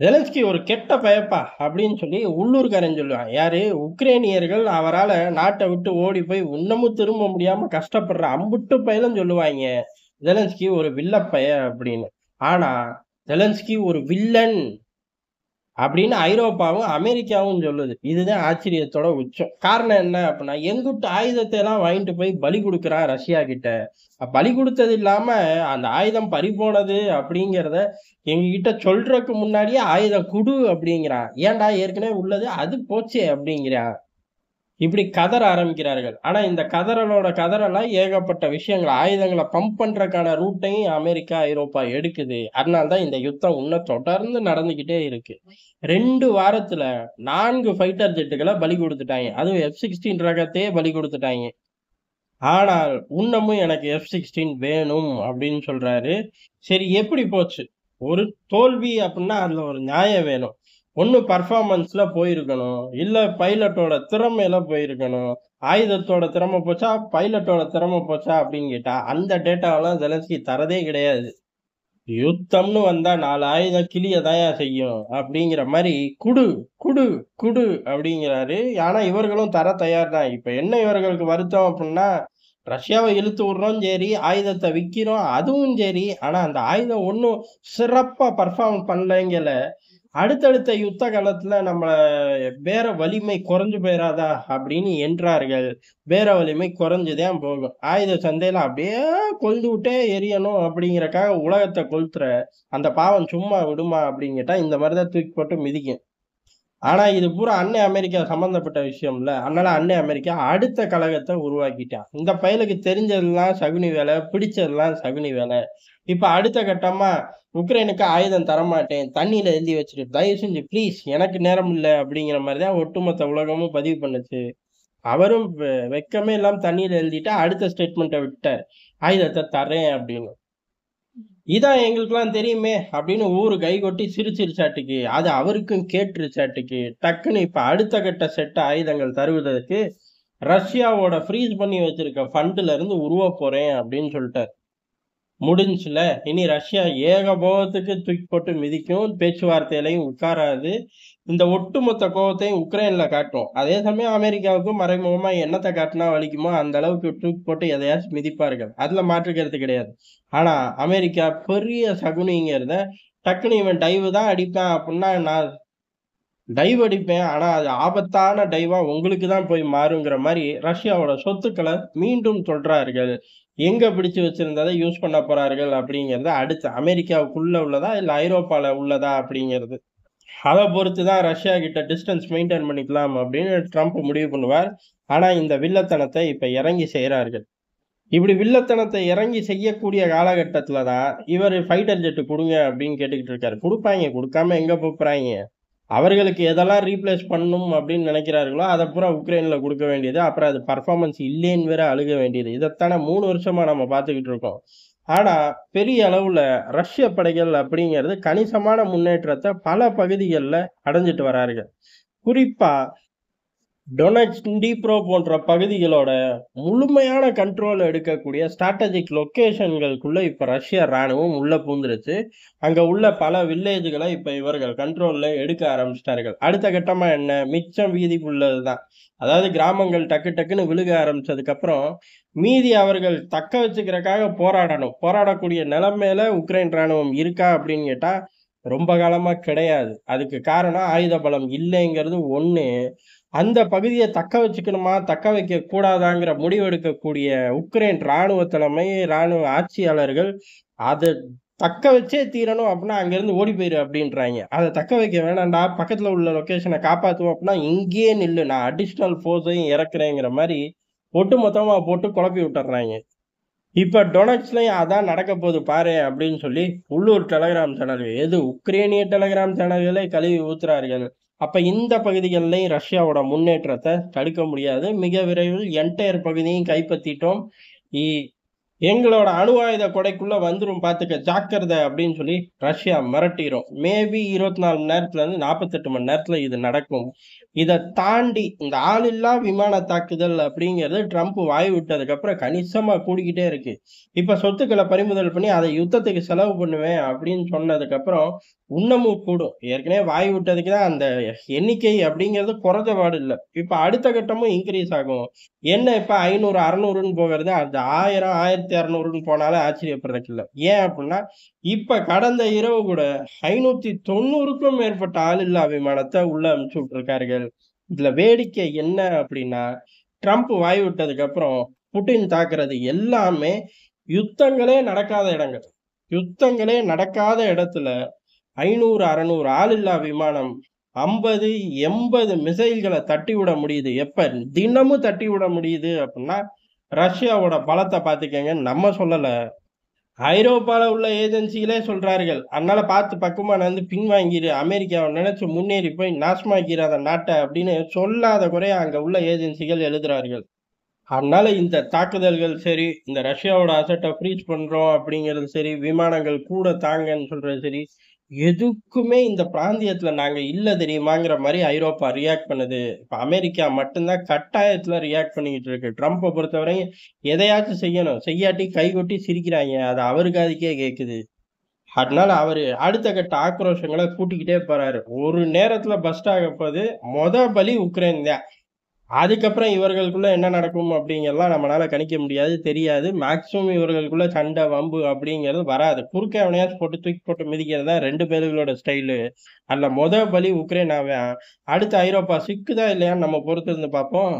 Zelensky ஒரு கெட்ட பயப்பா அப்படின்னு சொல்லி உள்ளூர்காரன் சொல்லுவான். யாரு? உக்ரைனியர்கள் அவரால நாட்டை விட்டு ஓடி போய் இன்னமும் திரும்ப முடியாம கஷ்டப்படுற அம்புட்டு பயலும் சொல்லுவாங்க. ஜெலன்ஸ்கி ஒரு வில்லப்பய அப்படின்னு. ஆனா ஜெலன்ஸ்கி ஒரு வில்லன் அப்படின்னு ஐரோப்பாவும், அமெரிக்காவும் சொல்லுது. இதுதான் ஆச்சரியத்தோட உச்சம். காரணம் என்ன அப்படின்னா, எங்குட்டு ஆயுதத்தை எல்லாம் வாங்கிட்டு போய் பலி குடுக்குறான் ரஷ்யா கிட்ட. பலி குடுத்தது இல்லாம, அந்த ஆயுதம் பறிபோனது அப்படிங்கிறத எங்ககிட்ட சொல்றதுக்கு முன்னாடியே ஆயுதம் குடு அப்படிங்கிறான். ஏன்டா ஏற்கனவே உள்ளது அது போச்சே அப்படிங்கிறான். இப்படி கதற ஆரம்பிக்கிறார்கள். ஆனா இந்த கதறலோட கதறலா ஏகப்பட்ட விஷயங்கள், ஆயுதங்கள பம்ப் பண்றதுக்கான ரூட்டையும் அமெரிக்கா, ஐரோப்பா எடுக்குது. அதனால தான் இந்த யுத்தம் இன்னும் தொடர்ந்து நடந்துகிட்டே இருக்கு. 2 வாரத்துல 4 ஃபைட்டர் ஜெட்டுகள பலி குடுத்துட்டாய்ங்க. அதுவும் F-16 ரகத்தையே பலி குடுத்துட்டாய்ங்க. ஆனால் இன்னமும் எனக்கு F-16 வேணும் அப்படின்னு சொல்றாரு. சரி எப்படி போச்சு? ஒரு தோல்வி அப்படின்னா அதுல ஒரு நியாயம் வேணும். ஒண்ணு பெர்ஃபார்மன்ஸ்ல போயிருக்கணும். இல்ல பைலட்டோட திறமையில போயிருக்கணும். ஆயுதத்தோட திறமை போச்சா? பைலட்டோட திறமை போச்சா? அப்படின்னு கேட்டா, அந்த டேட்டாவெல்லாம் ஜெலன்ஸ்கி தரதே கிடையாது. யுத்தம்னு வந்தா 4 ஆயுதம் கிழியதான்யா செய்யும். அப்படிங்கிற மாரி குடு, குடு, குடு அப்படிங்கிறாரு. ஆனா இவர்களும் தர தயார் தான். இப்ப என்ன இவர்களுக்கு வருத்தம் அப்படின்னா, ரஷ்யாவ இழுத்து விடுறோம் சரி, ஆயுதத்த விக்கிறோம் அதுவும் சரி. ஆனா அந்த ஆயுதம் ஒண்ணும் சிறப்பா பெர்ஃபார்ம் பண்ணலைங்கல. அடுத்தடுத்த யுத்த காலத்துல நம்மள பேர வலிமை குறைஞ்சு போயிராதா அப்படின்னு என்றார்கள். பேர வலிமை குறைஞ்சு தான் போகும். ஆயுத சந்தையில அப்படியே கொழுந்து விட்டே எரியணும் அப்படிங்கறக்காக உலகத்த கொளுத்துற அந்த பாவம் சும்மா விடுமா அப்படின்னு கேட்டா, இந்த மாரி தான் தூக்கி போட்டு மிதிக்கும். ஆனா இது பூரா அன்னை அமெரிக்கா சம்பந்தப்பட்ட விஷயம்ல. அதனால அன்னை அமெரிக்கா அடுத்த கழகத்த உருவாக்கிட்டான். இந்த பயலுக்கு தெரிஞ்சதெல்லாம் சகுனி வேலை, பிடிச்சதெல்லாம் சகுனி வேலை. இப்ப அடுத்த கட்டமா உக்ரைனுக்கு ஆயுதம் தரமாட்டேன். தண்ணீல எழுதி வச்சுரு. தயவு செஞ்சு ப்ளீஸ் எனக்கு நேரம் இல்ல அப்படிங்கிற மாரி தான் ஒட்டுமொத்த உலகமும் பதிவு பண்ணுச்சு. அவரும் வெட்கமே இல்லாம தண்ணீல எழுதிட்டு அடுத்த ஸ்டேட்மெண்ட்ட விட்டார். ஆயுதத்த தர்றேன் அப்படின்னு. இதான் எங்களுக்கெல்லாம் தெரியுமே அப்படின்னு ஊரு கைகொட்டி சிரிச்சிருச்சாட்டுக்கு. அது அவருக்கும் கேட்டுருச்சாட்டுக்கு. டக்குன்னு இப்ப அடுத்த கட்ட செட் ஆயுதங்கள் தருவதற்கு ரஷ்யாவோட ஃப்ரீஸ் பண்ணி வச்சிருக்க ஃபண்டுல இருந்து உருவ போறேன் அப்படின்னு சொல்லிட்டாரு. முடிஞ்சுல. இனி ரஷ்யா ஏகபோகத்துக்கு தூக்கி போட்டு மிதிக்கும். பேச்சுவார்த்தையிலயும் உட்காராது. இந்த ஒட்டுமொத்த கோவத்தையும் உக்ரைன்ல காட்டும். அதே சமயம் அமெரிக்காவுக்கும் மறைமுகமா என்னத்த காட்டினா வலிக்குமோ அந்த அளவுக்கு தூக்கி போட்டு எதையாச்சும் மிதிப்பார்கள். அதுல மாற்று கருத்து கிடையாது. ஆனா அமெரிக்கா பெரிய சகுனிங்கிறத டக்குனு இவன் டைவ் தான் அடிப்பான் அப்படின்னா நான் டைவ் அடிப்பேன். ஆனா அது ஆபத்தான டைவா உங்களுக்கு தான் போய் மாறுங்கிற மாரி ரஷ்யாவோட சொத்துக்கள மீண்டும் தொடுறார்கள். எங்க பிடிச்சு வச்சிருந்தத யூஸ் பண்ண போறார்கள் அப்படிங்கிறது அடுத்து அமெரிக்காவுக்குள்ள உள்ளதா? இல்ல ஐரோப்பால உள்ளதா? அப்படிங்கிறது. அத பொறுத்து தான் ரஷ்யா கிட்ட டிஸ்டன்ஸ் மெயின்டெயின் பண்ணிக்கலாம் அப்படின்னு ட்ரம்ப் முடிவு பண்ணுவார். ஆனா இந்த வில்லத்தனத்தை இப்ப இறங்கி செய்றார்கள். இப்படி வில்லத்தனத்தை இறங்கி செய்யக்கூடிய காலகட்டத்துல தான் இவரு ஃபைட்டர் ஜெட் குடுங்க அப்படின்னு கேட்டுக்கிட்டு இருக்காரு. குடுப்பாய்ங்க. குடுக்காம எங்க போப்போறாய்ங்க? அவர்களுக்கு எதெல்லாம் ரீப்ளேஸ் பண்ணணும் அப்படின்னு நினைக்கிறார்களோ, அத பூரா உக்ரைன்ல குடுக்க வேண்டியது. அப்புறம் அது பெர்ஃபார்மன்ஸ் இல்லேன்னு வேற அழுக வேண்டியது. இதத்தானே 3 வருஷமா நம்ம பார்த்துக்கிட்டு இருக்கோம். ஆனா, பெரிய அளவுல ரஷ்ய படைகள் அப்படிங்கிறது கணிசமான முன்னேற்றத்த பல பகுதிகள்ல அடைஞ்சிட்டு வரார்கள். குறிப்பா டொனெட்ஸ்க், டினிப்ரோ போன்ற பகுதிகளோட முழுமையான கண்ட்ரோல் எடுக்கக்கூடிய ஸ்ட்ராட்டஜிக் லொகேஷன்களுக்குள்ள இப்ப ரஷ்ய ராணுவம் உள்ள பூந்துருச்சு. அங்க உள்ள பல வில்லேஜ்களை இப்ப இவர்கள் கண்ட்ரோல்ல எடுக்க ஆரம்பிச்சிட்டார்கள். அடுத்த கட்டமா என்ன? மிச்சம் மீதிக்கு உள்ளதுதான். அதாவது கிராமங்கள் டக்கு டக்குன்னு விழுக ஆரம்பிச்சதுக்கு அப்புறம், மீதி அவர்கள் தக்க வச்சுக்கிறதுக்காக போராடணும். போராடக்கூடிய நிலைமையில உக்ரைன் ராணுவம் இருக்கா அப்படின்னு கேட்டா, ரொம்ப காலமா கிடையாது. அதுக்கு காரணம் ஆயுத பலம் இல்லைங்கிறது ஒண்ணு. அந்த பகுதிய தக்க வச்சுக்கணுமா, தக்க வைக்க கூடாதாங்கிற முடிவெடுக்கக்கூடிய உக்ரைன் ராணுவ தலைமை, ராணுவ ஆட்சியாளர்கள், அத தக்க வச்சே தீரணும் அப்டின்னா, அங்கேருந்து ஓடி போயிரு அப்டின்றாய்ங்க. அத தக்க வைக்க வேணாம்டா, பக்கத்துல உள்ள லொகேஷன காப்பாத்துவோம் அப்டின்னா, இங்கேயே நில்லு. நான் அடிஷனல் ஃபோர்ஸையும் இறக்குறேங்கிற மாரி, ஒட்டு மொத்தமா போட்டு குழப்பி விட்டுர்றாய்ங்க. இப்ப டொனெட்ஸ்லயும் அதான் நடக்க போது பாரேன் அப்படின்னு சொல்லி உள்ளூர் டெலகிராம் சேனல்கள் எது உக்ரைனிய டெலகிராம் சேனல்களை கழுவி ஊத்துறார்கள். அப்ப இந்த பகுதிகளிலையும் ரஷ்யாவோட முன்னேற்றத்தை தடுக்க முடியாது. மிக விரைவில் என்டையர் பகுதியையும் கைப்பற்றிட்டோம். இ எங்களோட அணு ஆயுத கொடைக்குள்ள வந்துரும் பாத்துக்க ஜாக்கிரதை அப்படின்னு சொல்லி ரஷ்யா மிரட்டிரும். மேபி 24 மணி நேரத்துல இருந்து 48 மணி நேரத்துல இது நடக்கும். இத தாண்டி இந்த ஆளில்லா விமான தாக்குதல் அப்படிங்கிறது ட்ரம்ப் வாய் விட்டதுக்கு அப்புறம் கணிசமா கூடிக்கிட்டே இருக்கு. இப்ப சொத்துக்களை பறிமுதல் பண்ணி அதை யுத்தத்துக்கு செலவு பண்ணுவேன் அப்படின்னு சொன்னதுக்கு அப்புறம் இன்னமும் கூடும். ஏற்கனவே வாய் விட்டதுக்கு தான் அந்த எண்ணிக்கை அப்படிங்கிறது குறைஞ்ச பாடு இல்ல. இப்ப அடுத்த கட்டமும் இன்கிரீஸ் ஆகும். என்ன இப்ப 500, 600ன்னு போகிறது, அந்த 1000, 1600ன்னு போனாலே ஆச்சரியப்படுறதுக்கு இல்ல. ஏன் அப்டின்னா, இப்ப கடந்த இரவு கூட 590க்கும் மேற்பட்ட ஆளில்லா விமானத்த உள்ள அனுப்பிச்சு விட்டுருக்கார்கள். இதுல வேடிக்கை என்ன அப்டின்னா, ட்ரம்ப் வாய் விட்டதுக்கு அப்புறம் புட்டின் தாக்குறது எல்லாமே யுத்தங்களே நடக்காத இடங்கள். யுத்தங்களே நடக்காத இடத்துல 500, 600 ஆளில்லா விமானம் 50, 80 மிசைல்கள தட்டிவிட முடியுது. எப்ப? தினமும் தட்டிவிட முடியுது அப்டின்னா, ரஷ்யாவோட பலத்த பாத்துக்கங்கன்னு நம்ம சொல்லல. ஐரோப்பால உள்ள ஏஜென்சிகளே சொல்றார்கள். அதனால பார்த்து பக்குவமா நடந்து பின்வாங்கிரு. அமெரிக்காவ நினைச்சு முன்னேறி போய் நாசமாக்கிராத நாட்ட அப்படின்னு சொல்லாத குறையா அங்க உள்ள ஏஜென்சிகள் எழுதுறார்கள். அதனால இந்த தாக்குதல்கள் சரி, இந்த ரஷ்யாவோட அசட்ட ஃப்ரீஸ் பண்றோம் அப்படிங்கிறது சரி, விமானங்கள் கூட தாங்கன்னு சொல்றது சரி, எதுக்குமே இந்த பிராந்தியத்துல நாங்க இல்ல தெரியுமாங்கிற மாரி ஐரோப்பா ரியாக்ட் பண்ணுது. இப்ப அமெரிக்கா மட்டும் தான் கட்டாயத்துல ரியாக்ட் பண்ணிக்கிட்டு இருக்கு. ட்ரம்ப பொறுத்தவரையும் எதையாச்சும் செய்யணும். செய்யாட்டி கைகொட்டி சிரிக்கிறாய்ங்க. அது அவரு காதுக்கே கேக்குது. அதனால அவரு அடுத்த கட்ட ஆக்ரோஷங்கள கூட்டிக்கிட்டே போறாரு. ஒரு நேரத்துல பர்ஸ்ட் ஆகப்போது. பலி உக்ரைன் தான். அதுக்கப்புறம் இவர்களுக்குள்ள என்ன நடக்கும் அப்படிங்கிறதெல்லாம் நம்மளால கணிக்க முடியாது, தெரியாது. மேக்ஸிமம் இவர்களுக்குள்ள சண்டை, வம்பு அப்படிங்கிறது வராது. குறுக்க எவனையாச்சும் போட்டு தூக்கி போட்டு மிதிக்கிறது தான் 2 பேருகளோட ஸ்டைலு. அதுல பலி உக்ரைன் அவன். அடுத்து ஐரோப்பா சிக்குதா இல்லையான்னு நம்ம பொறுத்திருந்து பார்ப்போம்.